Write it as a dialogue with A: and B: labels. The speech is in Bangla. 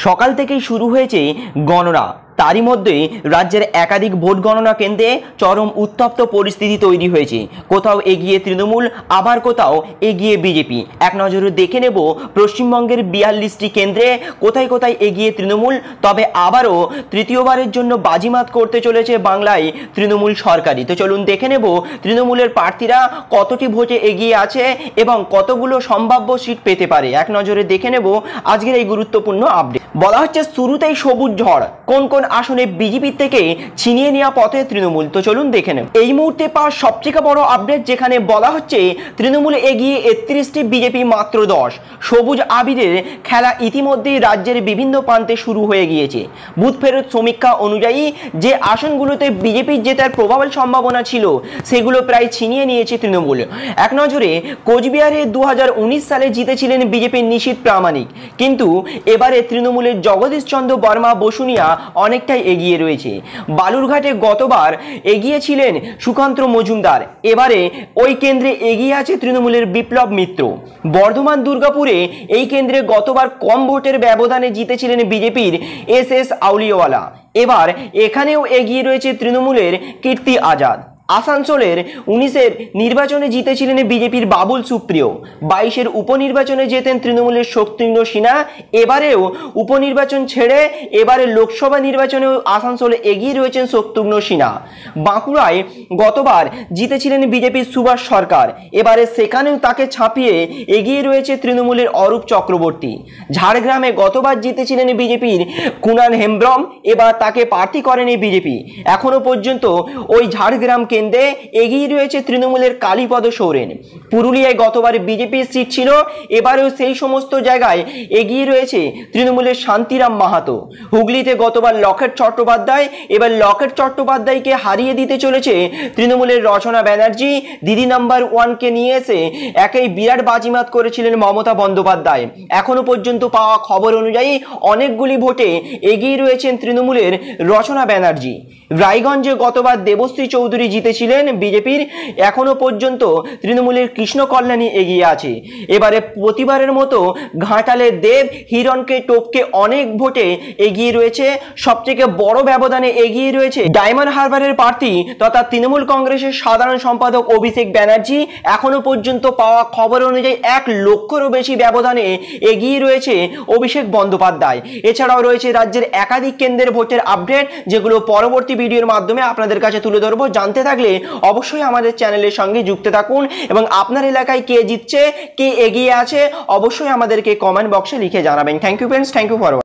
A: সকাল থেকেই শুরু হয়েছে গণনা। তারই মধ্যে রাজ্যের একাধিক ভোট গণনা কেন্দ্রে চরম উত্তপ্ত পরিস্থিতি তৈরি হয়েছে। কোথাও এগিয়ে তৃণমূল, আবার কোথাও এগিয়ে বিজেপি। এক নজরে দেখে নেব পশ্চিমবঙ্গের 42টি কেন্দ্রে কোথায় কোথায় এগিয়ে তৃণমূল, তবে আবারও তৃতীয়বারের জন্য বাজিমাত করতে চলেছে বাংলায় তৃণমূল সরকারি। তো চলুন দেখে নেব তৃণমূলের প্রার্থীরা কতটি ভোটে এগিয়ে আছে এবং কতগুলো সম্ভাব্য সিট পেতে পারে। এক নজরে দেখে নেব আজকের এই গুরুত্বপূর্ণ আপডেট। বলা হচ্ছে শুরুতেই সবুজ ঝড়, কোন কোন আসনে বিজেপি থেকে ছিনিয়ে নেওয়া পথে তৃণমূল। তো চলুন দেখে নেব এই মুহূর্তে পাওয়া সবথেকে বড় আপডেট, যেখানে বলা হচ্ছে তৃণমূল এগিয়ে 31টি, বিজেপি মাত্র 10। সবুজ আবিরের খেলা ইতিমধ্যেই রাজ্যের বিভিন্ন প্রান্তে শুরু হয়ে গিয়েছে। বুথ ফেরত সমীক্ষা অনুযায়ী যে আসনগুলোতে বিজেপির জেতার প্রবল সম্ভাবনা ছিল সেগুলো প্রায় ছিনিয়ে নিয়েছে তৃণমূল। এক নজরে কোচবিহারে 2019 সালে জিতেছিলেন বিজেপির নিশীথ প্রামাণিক, কিন্তু এবারে তৃণমূলের জগদীশ চন্দ্র বর্মা বসুনিয়া অনেকটাই এগিয়ে রয়েছে। বালুরঘাটে গতবার এগিয়েছিলেন সুকান্ত মজুমদার, এবারে ওই কেন্দ্রে এগিয়ে আছে তৃণমূলের বিপ্লব মিত্র। বর্ধমান দুর্গাপুরে এই কেন্দ্রে গতবার কম ভোটের ব্যবধানে জিতেছিলেন বিজেপির এস আউলিওয়ালা, এবার এখানেও এগিয়ে রয়েছে তৃণমূলের কীর্তি আজাদ। আসানসোলের 19-এর নির্বাচনে জিতেছিলেন বিজেপির বাবুল সুপ্রিয়, 22-এর উপনির্বাচনে জেতেন তৃণমূলের শক্তিন্দ্র সিনহা, এবারেও উপনির্বাচন ছেড়ে এবারে লোকসভা নির্বাচনেও আসানসোলে এগিয়ে রয়েছেন শক্তিন্দ্র সিনহা। বাঁকুড়ায় গতবার জিতেছিলেন বিজেপির সুভাষ সরকার, এবারে সেখানেও তাকে ছাপিয়ে এগিয়ে রয়েছে তৃণমূলের অরূপ চক্রবর্তী। ঝাড়গ্রামে গতবার জিতেছিলেন বিজেপির কুণাল হেমব্রম, এবার তাকে প্রার্থী করেনি বিজেপি। এখনো পর্যন্ত ওই ঝাড়গ্রাম কেন্দ্রে এগিয়ে রয়েছে তৃণমূলের কালীপদ সোরেন। পুরুলিয়ায় গতবার বিজেপির সিট ছিল, এবারেও সেই সমস্ত জায়গায় এগিয়ে রয়েছে তৃণমূলের শান্তিরাম মাহাতো। হুগলিতে গতবার লকেট চট্টোপাধ্যায়, এবার লকেট চট্টোপাধ্যায়কে হারিয়ে দিতে চলেছে তৃণমূলের রচনা ব্যানার্জি। দিদি নাম্বার 1কে নিয়ে এসে একেই বিরাট বাজিমাত করেছিলেন মমতা বন্দ্যোপাধ্যায়। এখনো পর্যন্ত পাওয়া খবর অনুযায়ী অনেকগুলি ভোটে এগিয়ে রয়েছেন তৃণমূলের রচনা ব্যানার্জি। রায়গঞ্জে গতবার দেবশ্রী চৌধুরী জিতেছিলেন বিজেপির, এখনো পর্যন্ত তৃণমূলের কৃষ্ণ কল্যাণী এগিয়ে আছে। এবারে প্রতিবারের মতো ঘাটালের দেব হিরণকে টপকে অনেক ভোটে এগিয়ে রয়েছে। সবথেকে বড় ব্যবধানে এগিয়ে রয়েছে ডায়মন্ড হারবারের প্রার্থী তথা তৃণমূল কংগ্রেসের সাধারণ সম্পাদক অভিষেক ব্যানার্জি। এখনো পর্যন্ত পাওয়া খবর অনুযায়ী 1 লক্ষেরও বেশি ব্যবধানে এগিয়ে রয়েছে অভিষেক বন্দ্যোপাধ্যায়। এছাড়াও রয়েছে রাজ্যের একাধিক কেন্দ্রের ভোটের আপডেট, যেগুলো পরবর্তী ভিডিওর মাধ্যমে আপনাদের কাছে তুলে ধরবো। জানতে থাকলে অবশ্যই আমাদের চ্যানেলের সঙ্গে যুক্ত থাকুন এবং আপনার এলাকায় কে জিতছে, কে এগিয়ে আছে অবশ্যই আমাদেরকে কমেন্ট বক্সে লিখে জানাবেন। Thank you friends, thank you for watching.